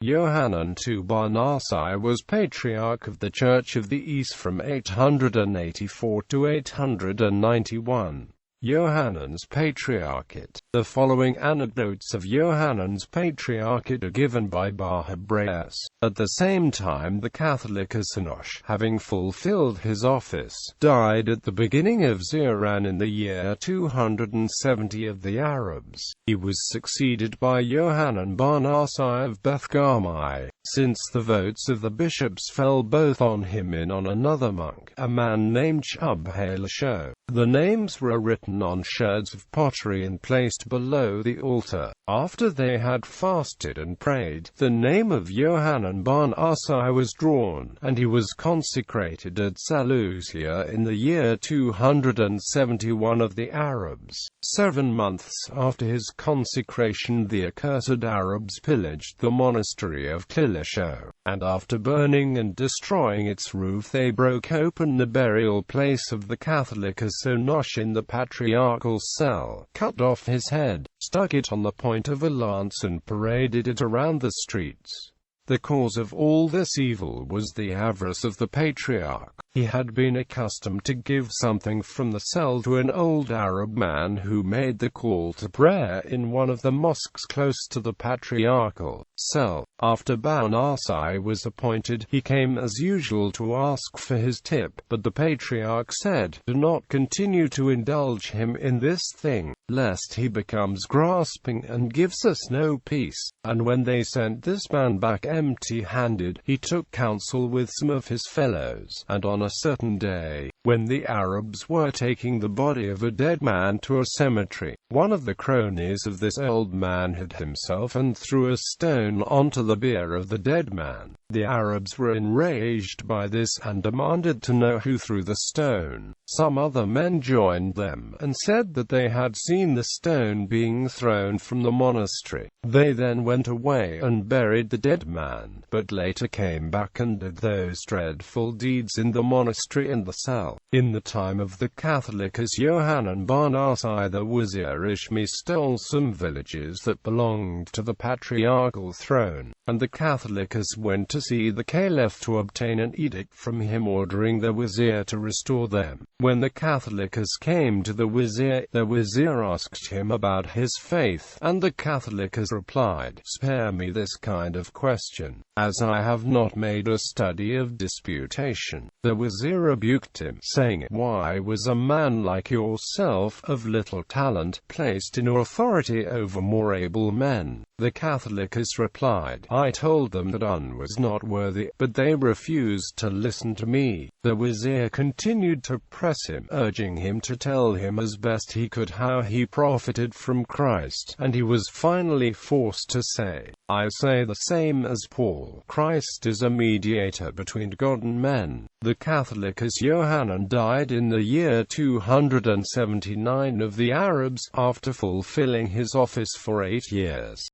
Yohannan II bar Narsai was Patriarch of the Church of the East from 884 to 891. Yohannan's Patriarchate. The following anecdotes of Johannan's Patriarchate are given by Bar Hebraeus. At the same time the Catholic Enoch, having fulfilled his office, died at the beginning of Ziran in the year 270 of the Arabs. He was succeeded by Yohannan bar Narsai of Beth-Gamai, since the votes of the bishops fell both on him and on another monk, a man named Shub-Halasho. The names were written on sherds of pottery and placed below the altar. After they had fasted and prayed, the name of Yohannan bar Narsai was drawn, and he was consecrated at Seleucia in the year 271 of the Arabs. 7 months after his consecration the accursed Arabs pillaged the monastery of Kilisho, and after burning and destroying its roof they broke open the burial place of the Catholic Enoch in the patriarchal cell, cut off his head, stuck it on the point of a lance and paraded it around the streets. The cause of all this evil was the avarice of the Patriarch. He had been accustomed to give something from the cell to an old Arab man who made the call to prayer in one of the mosques close to the patriarchal cell. After Bar Narsai was appointed, he came as usual to ask for his tip, but the Patriarch said, "Do not continue to indulge him in this thing, lest he becomes grasping and gives us no peace." And when they sent this man back empty-handed, he took counsel with some of his fellows, and on a certain day, when the Arabs were taking the body of a dead man to a cemetery, one of the cronies of this old man hid himself and threw a stone onto the bier of the dead man. The Arabs were enraged by this, and demanded to know who threw the stone. Some other men joined them, and said that they had seen the stone being thrown from the monastery. They then went away and buried the dead man, but later came back and did those dreadful deeds in the monastery and the cell. In the time of the Catholicus Yohannan bar Narsai the Wazir Ishmi stole some villages that belonged to the patriarchal throne, and the Catholicus went to see the Caliph to obtain an edict from him ordering the Wazir to restore them. When the Catholicus came to the Wazir asked him about his faith, and the Catholicus replied, "Spare me this kind of question, as I have not made a study of disputation." The Wazir rebuked him, saying, "Why was a man like yourself, of little talent, placed in authority over more able men?" The Catholicus replied, "I told them that I was not worthy, but they refused to listen to me." The Wazir continued to press him, urging him to tell him as best he could how he profited from Christ, and he was finally forced to say, "I say the same as Paul. Christ is a mediator between God and men." The Catholicus Yohannan died in the year 279 of the Arabs, after fulfilling his office for 8 years.